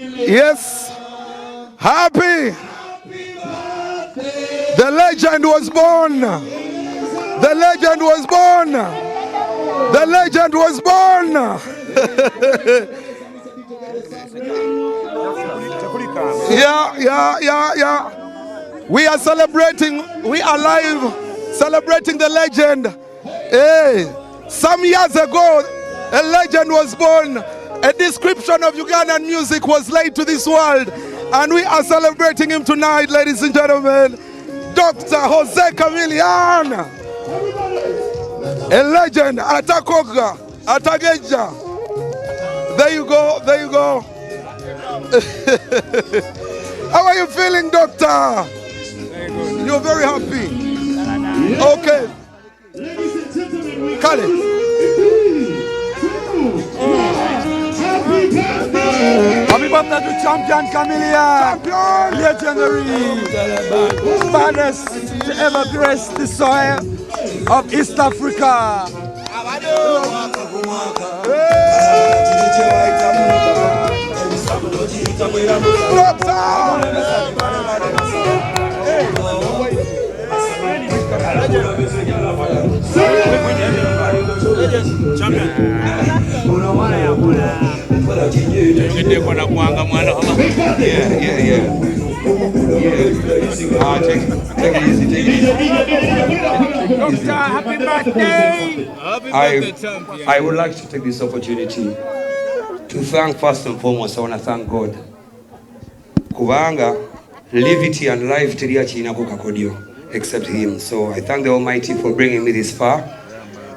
Yes. Happy. The legend was born. The legend was born. The legend was born. Yeah. We are celebrating. We are live celebrating the legend. Hey, some years ago, a legend was born. A description of Ugandan music was laid to this world, and we are celebrating him tonight, ladies and gentlemen. Dr. Jose Chameleone, a legend. Atakoga, Atageja. There you go, there you go. How are you feeling, Doctor? Very good. You're very happy. Okay. Kale. Happy birthday to champion Chameleone. Legendary. Baddest to ever grace the soil of East Africa. Take it easy. Doctor, happy birthday! I would like to take this opportunity to thank, first and foremost, I want to thank God. Kubanga, levity and life except Him. So I thank the Almighty for bringing me this far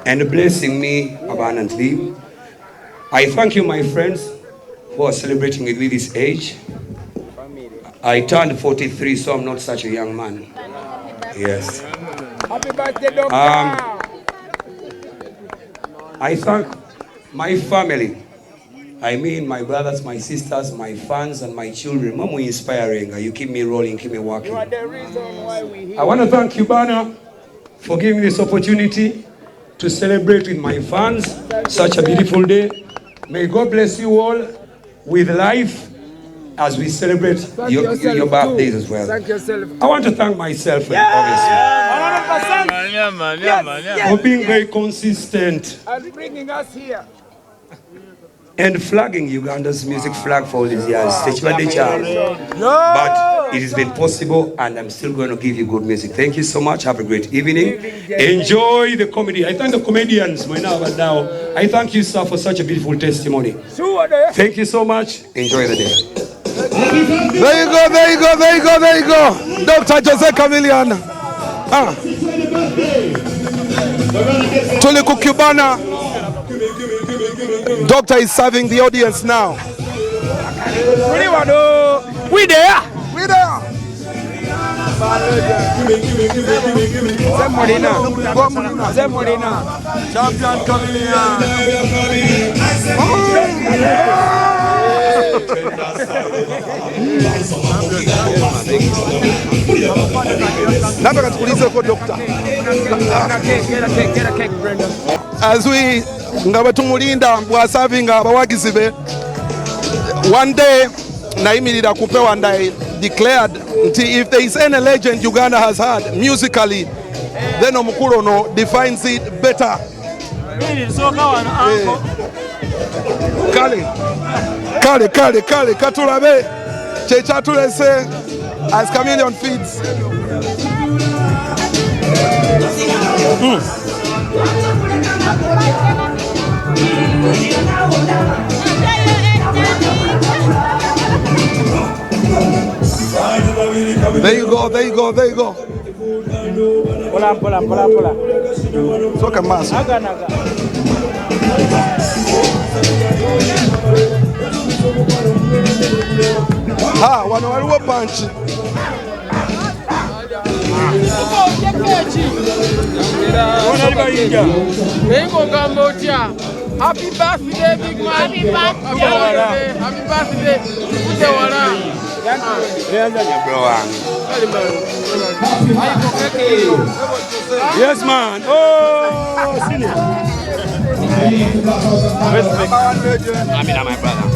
and blessing me abundantly. I thank you, my friends, who are celebrating with me this age. I turned 43, so I'm not such a young man. Yes. Happy birthday, Doctor! I thank my family. I mean my brothers, my sisters, my fans, and my children. Mom, you're inspiring. You keep me rolling, keep me walking. You are the reason why we're here. I want to thank you, Bana, for giving me this opportunity to celebrate with my fans. Such a beautiful day. May God bless you all with life as we celebrate your birthdays as well. Thank yourself. I want to thank myself, obviously, for being very consistent And bringing us here. and flagging Uganda's music flag for all these years. But it has been possible, and I'm still going to give you good music. Thank you so much. Have a great evening. Enjoy the comedy. I thank the comedians. I thank you, sir, for such a beautiful testimony. Thank you so much. Enjoy the day. There you go, there you go, there you go, there you go. Dr. Jose Chameleone. Tuli Kukubana. Doctor is serving the audience now. We there. We there. Zemolina. Champion Chameleone. Nataka tukuulize kwa Doctor. As we nga tumulinda bwasavinga abawagizi be, one day naimirira kupewa ndai declared if there is any legend Uganda has had musically, then omukulu no defines it better. Kale katulabe kyekatulese as Chameleone feeds. There you go, there you go, there you go. Pola. Soka maso. Wano waliwo punch. Happy birthday, big man. Happy birthday. Yes, man. Oh, Respect. my brother.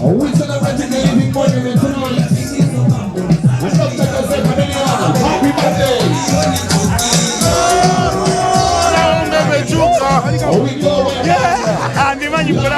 We celebrating the living monument tonight. Happy birthday. Yeah, and the man you put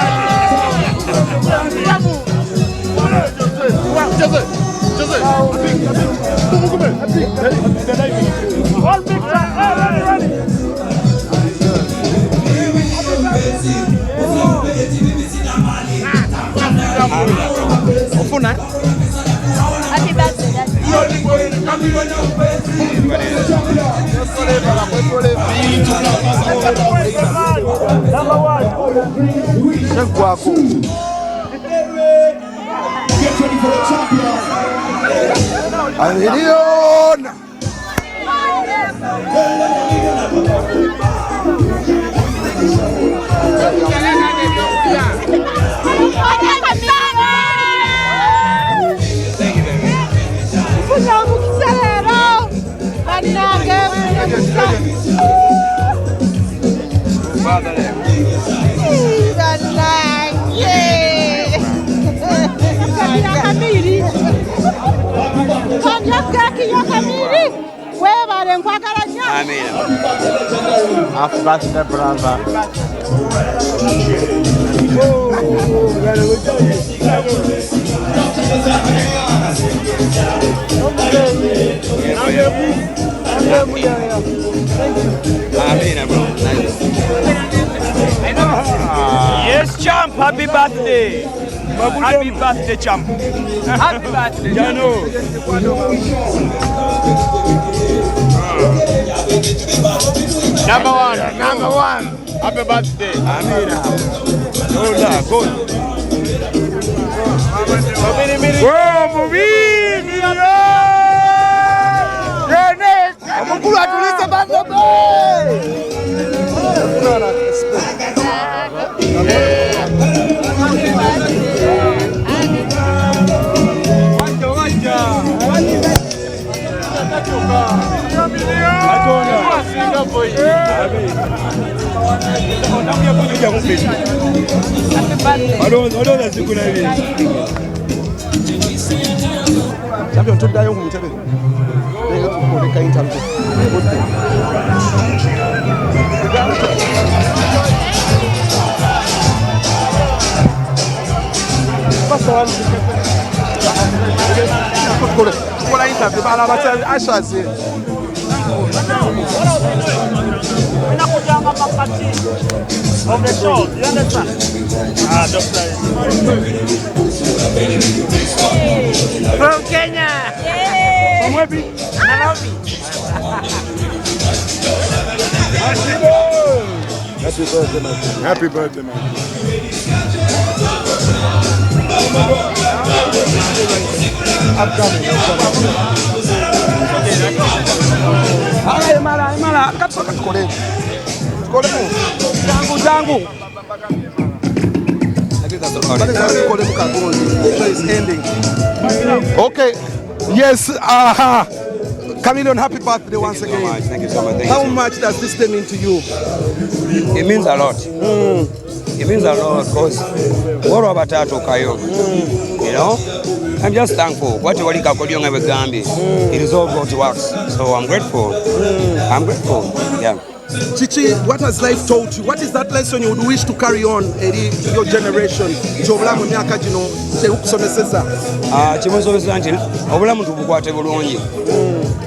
Happy birthday. Get ready for the champion. Happy birthday, brother. Yes, champ. Happy birthday. Happy birthday, champ. Happy birthday, Jano. Number one. Happy birthday. Amina. Good. Whoa, Movini! Amukulu atulize bando Champion took that home. Of the show, you understand? Doctor. From Kenya. Yay. From where? Nairobi. Happy birthday, man. Happy birthday, man. Okay. Yes. Chameleone, happy birthday once again. Thank you so much. How much does this mean to you? It means a lot. It means a lot because what about that Okayo? You know, I'm just thankful. What you want to call you ever Gambi? It is all God's works. So I'm grateful. I'm grateful. Yeah. Chichi, what has life taught you? What is that lesson you would wish to carry on in your generation?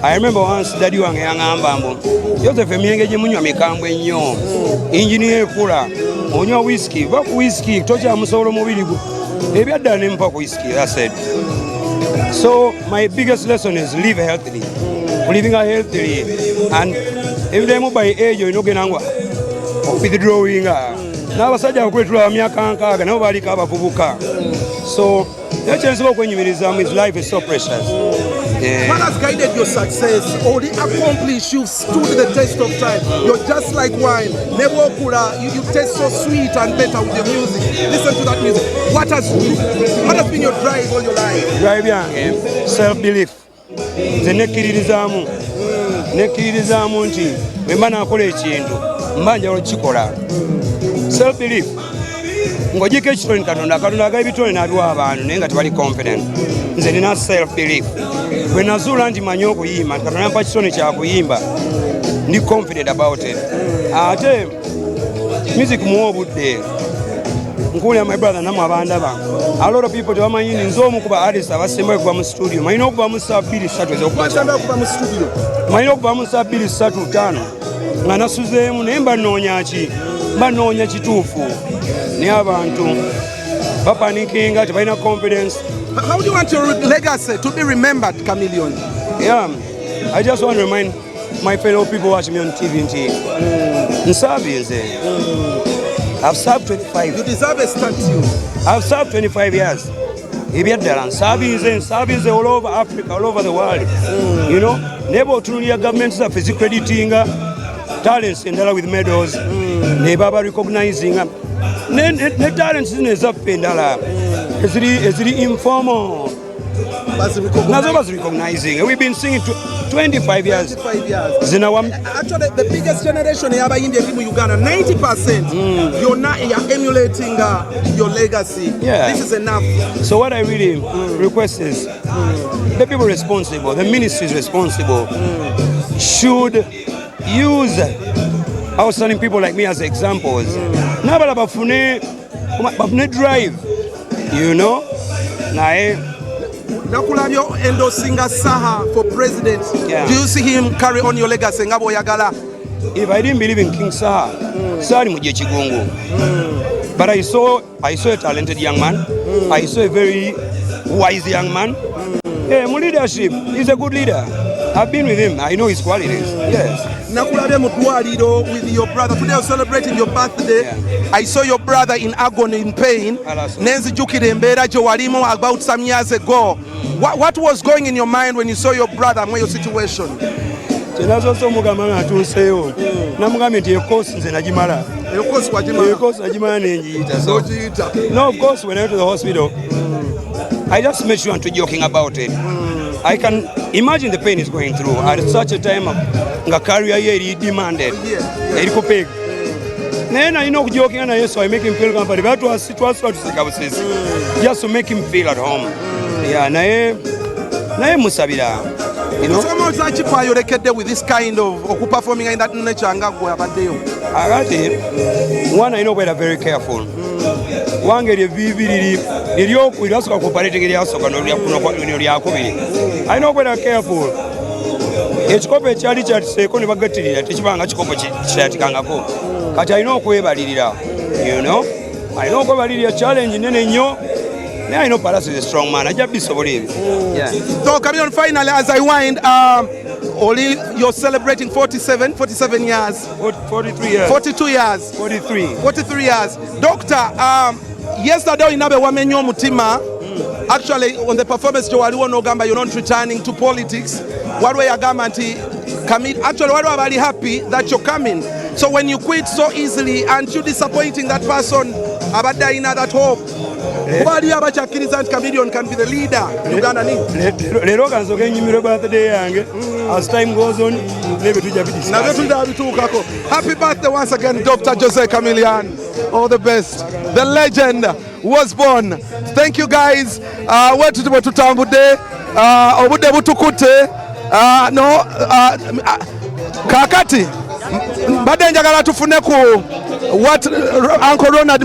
I remember once daddy wange yangamba mbo Joseph emyenge gye munywa mikambwe nnyo engineer kula onywa whisky ba ku whisky tocha musolo mubiri gwo ebyadda ne mpa ku whisky I said. So my biggest lesson is live healthily. Living healthily and every day by age you know genangwa withdrawing n'abasajja okwetula myaka nkaaga nabo baliko abavubuka. So ekyensibwa okwenyumiriza his life is so precious. What has guided your success or the accomplish you've stood the test of time? You're just like wine. Never you taste so sweet and better with your music. Listen to that music. What has been your drive all your life? Drive yange self-belief. Nze nekkiririzaamu nti bwe mba nakola ekintu mba njagala okukikola. Self-belief. Ng'oggyeko ekitone Katonda agaba ebitone n'abiwa abantu naye nga tebali confident. Nze nina self-belief. Bwe nazuula nti manyi okuyimba, Katonda ampa kitone kya kuyimba, ndi confident about it. Ate music muwa obudde. Nkuulira my brother namwe abandaba. A lot of people tebamanyi nze omu ku ba artists abasembayo okuva mu studio. Malina okuvamu saa 2-3 ez'okuva mu studio. Malina okuvamu saa 2-3-5 nga nasuzeemu naye mba nnoonya ki? Mba nnoonya kituufu. Naye abantu bapanikinga tebalina confidence. How do you want your legacy to be remembered, Chameleone? Yeah, I just want to remind my fellow people watching me on TV. I've served 25. You deserve a statue. I've served 25 years. Serving all over Africa, all over the world. You know, never to your government is crediting talents and with medals. Never recognizing the talents in the pendala. It's the informal. Nobody recognizing. We've been singing 25 years. 25 years. Actually, the biggest generation in India, people Uganda, 90%. You're emulating your legacy. Yeah. This is enough. So what I really request is the people responsible, the ministries responsible, should use outstanding people like me as examples. Nabala bafune drive, you know. Nakulabyo endorsing Saha for president. Yeah. Do you see him carry on your legacy? Ngabo yagala. If I didn't believe in King Saha, Saha ni muje chigungu. But I saw a talented young man. I saw a very wise young man. Yeah, my leadership, he's a good leader. I've been with him. I know his qualities. Yes. Nakulabye mutwaliro with your brother. Today you're celebrating your birthday. Yeah. I saw your brother in agony, in pain. Nenzijukira embeera gye walimu about some years ago. What was going in your mind when you saw your brother and your situation? Kyenazoose omugamba ng'atuuseewo namugambye nti ekoosi nze nagimala. Ekoosi nagimala n'engiyita. No, of course, when I went to the hospital, I just made sure to joking about it. I can imagine the pain he's going through at such a time. Nga career ye demanded. Eriko peg. Then I know joking and so I make him feel comfortable. That was just to make him feel at home. Yeah, nae musabira. You know. So much like you rekedde with this kind of performing in that nature ngagwe abaddeyo. Agati one I know we are very careful. Wange lye eryokuirasoka cooperating eryasoka lyakubiri. I know we are careful. Ekikopo ekyali kyatiseeko ne bagattirira tekibanga kikopo kiratikangako. Kati alina okwebalirira. You know? Alina okwebalirira challenge nene nnyo. Naye alina Palas is a strong man. Ajja bisobola ebyo. Yeah. So Chameleone, finally as I wind, Oli, you're celebrating 47 years. 43 years. 42 years. 43 years. Doctor, yesterday inabe wamenyo omutima. Actually, on the performance, you're not returning to politics. What were you actually, what were you happy that you're coming? So when you quit so easily, aren't you disappointing that person? Abadaina that hope. Chameleone can be the leader. Uganda as time goes on, happy birthday once again, Dr. Jose Chameleone. All the best. The legend was born. Thank you guys. Wetu tutambude. Obude butukute. No. Kakati. Bade njagala tufune ku what Uncle Ronald